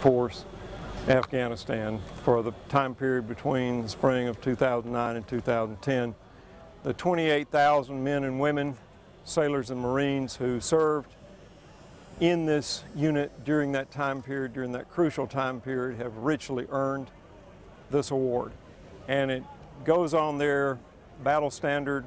force Afghanistan for the time period between the spring of 2009 and 2010. The 28,000 men and women, sailors and Marines who served in this unit during that time period, during that crucial time period, have richly earned this award. And it goes on their battle standard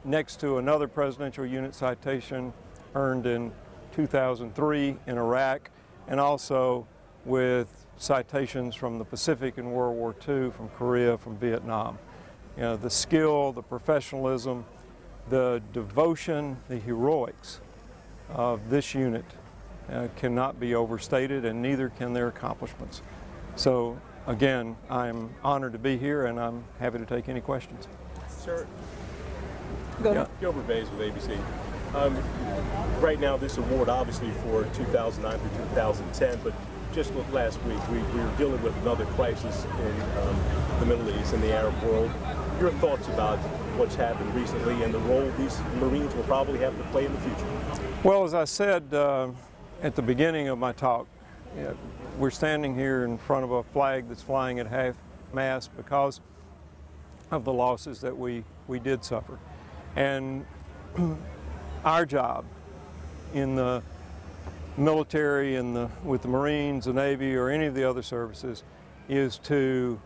next to another Presidential Unit Citation earned in 2003 in Iraq, and also with citations from the Pacific in World War II, from Korea, from Vietnam. You know, the skill, the professionalism, the devotion, the heroics of this unit cannot be overstated, and neither can their accomplishments. So again, I'm honored to be here, and I'm happy to take any questions. Sir, go ahead. Gilbert Bays with ABC. Right now, this award obviously for 2009 through 2010, but just last week we were dealing with another crisis in the Middle East, in the Arab world. Your thoughts about what's happened recently and the role these Marines will probably have to play in the future? Well, as I said at the beginning of my talk, we're standing here in front of a flag that's flying at half-mast because of the losses that we did suffer. And our job in the military and with the Marines, the Navy, or any of the other services is to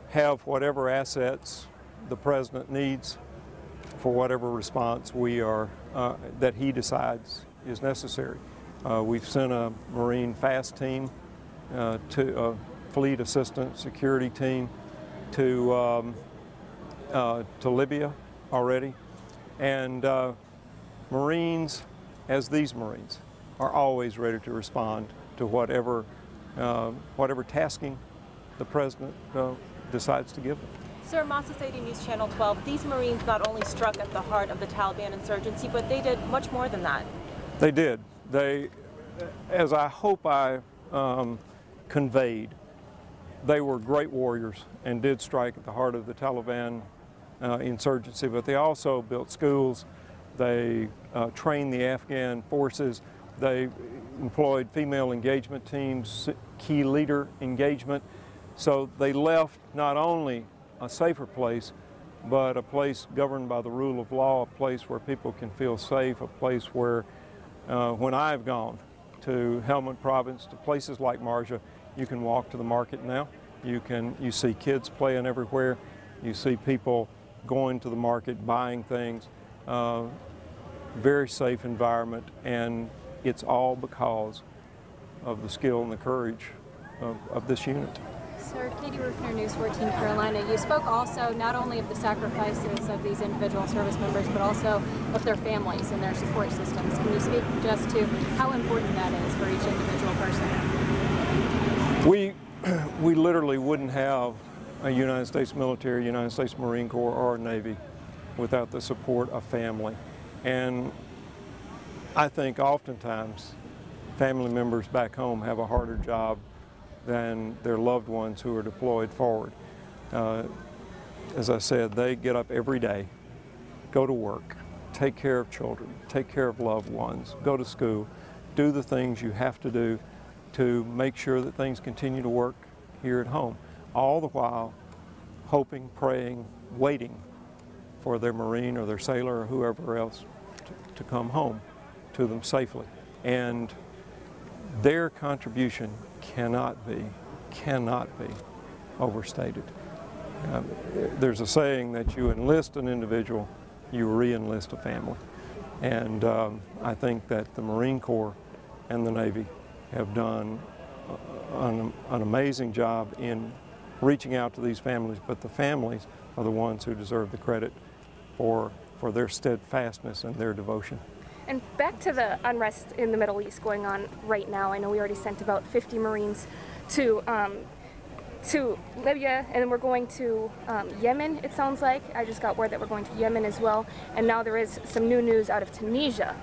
have whatever assets the President needs for whatever response that he decides is necessary. We've sent a Marine fast team, to a fleet assistance security team to Libya already, and Marines, as these Marines, are always ready to respond to whatever tasking the President decides to give them. Sir, Masa Sadie News Channel 12, these Marines not only struck at the heart of the Taliban insurgency, but they did much more than that. They did. They, as I hope I conveyed, they were great warriors and did strike at the heart of the Taliban insurgency, but they also built schools, they trained the Afghan forces, they employed female engagement teams, key leader engagement, so they left not only a safer place, but a place governed by the rule of law, a place where people can feel safe, a place where, when I've gone to Helmand Province, to places like Marja, you can walk to the market now. You see kids playing everywhere. You see people going to the market, buying things. Very safe environment, and it's all because of the skill and the courage of this unit. Sir, Katie Rufner, News 14 Carolina. You spoke also not only of the sacrifices of these individual service members, but also of their families and their support systems. Can you speak just to how important that is for each individual person? We literally wouldn't have a United States military, United States Marine Corps, or Navy without the support of family. And I think oftentimes family members back home have a harder job than their loved ones who are deployed forward. As I said, they get up every day, go to work, take care of children, take care of loved ones, go to school, do the things you have to do to make sure that things continue to work here at home, all the while hoping, praying, waiting for their Marine or their sailor or whoever else to come home to them safely. And their contribution cannot be overstated. There's a saying that you enlist an individual, you re-enlist a family. And I think that the Marine Corps and the Navy have done an amazing job in reaching out to these families, but the families are the ones who deserve the credit for their steadfastness and their devotion. And back to the unrest in the Middle East going on right now. I know we already sent about 50 Marines to Libya, and then we're going to Yemen, it sounds like. I just got word that we're going to Yemen as well. And now there is some new news out of Tunisia.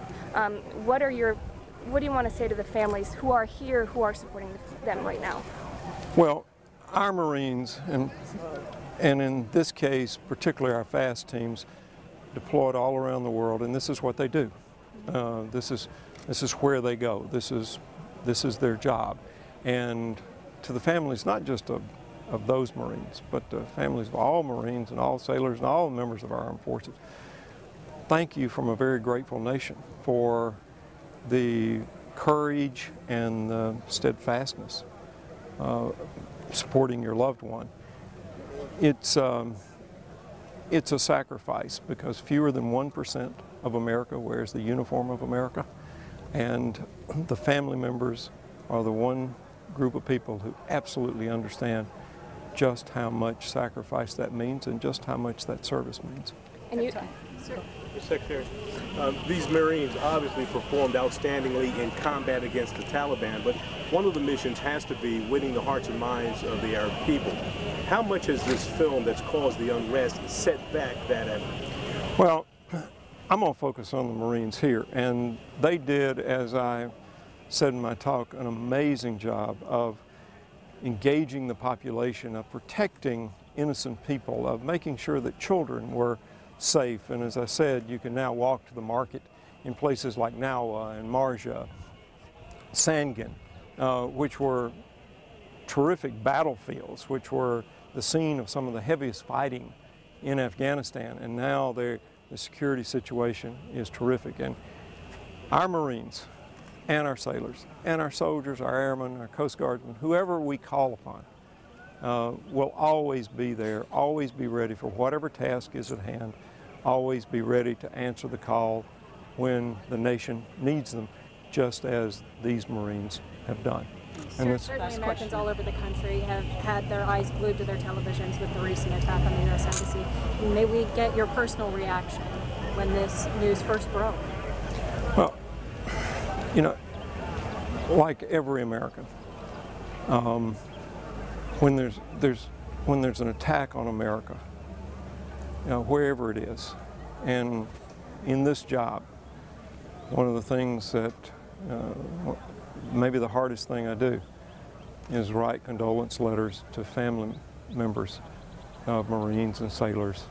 What do you want to say to the families who are here, who are supporting them right now? Well, our Marines, and in this case, particularly our fast teams, deployed all around the world, and this is what they do. This is where they go. This is their job, And to the families, not just of those Marines, but the families of all Marines and all sailors and all members of our armed forces, thank you from a very grateful nation for the courage and the steadfastness supporting your loved one. It's a sacrifice because fewer than 1% of America wears the uniform of America, and the family members are the one group of people who absolutely understand just how much sacrifice that means and just how much that service means. And you, Mr. Secretary, these Marines obviously performed outstandingly in combat against the Taliban, but one of the missions has to be winning the hearts and minds of the Arab people. How much has this film that's caused the unrest set back that effort? Well, I'm going to focus on the Marines here, and they did, as I said in my talk, an amazing job of engaging the population, of protecting innocent people, of making sure that children were safe. And as I said, you can now walk to the market in places like Nawa and Marja, Sangin, which were terrific battlefields, which were the scene of some of the heaviest fighting in Afghanistan. And now the security situation is terrific. And our Marines and our sailors and our soldiers, our airmen, our Coast Guardsmen, whoever we call upon, will always be there, always be ready for whatever task is at hand, always be ready to answer the call when the nation needs them, just as these Marines have done. And certainly Americans all over the country have had their eyes glued to their televisions with the recent attack on the U.S. Embassy. May we get your personal reaction when this news first broke? Well, you know, like every American, when there's an attack on America, you know, wherever it is, and in this job, one of the things that maybe the hardest thing I do is write condolence letters to family members of Marines and sailors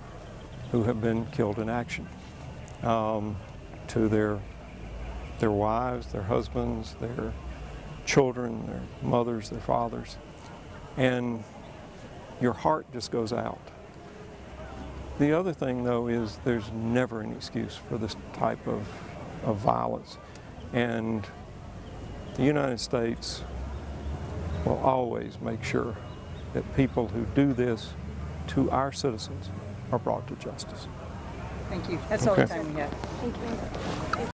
who have been killed in action, to their wives, their husbands, their children, their mothers, their fathers, and your heart just goes out. The other thing, though, is there's never an excuse for this type of violence, and the United States will always make sure that people who do this to our citizens are brought to justice. Thank you. That's all the time we have. thank you.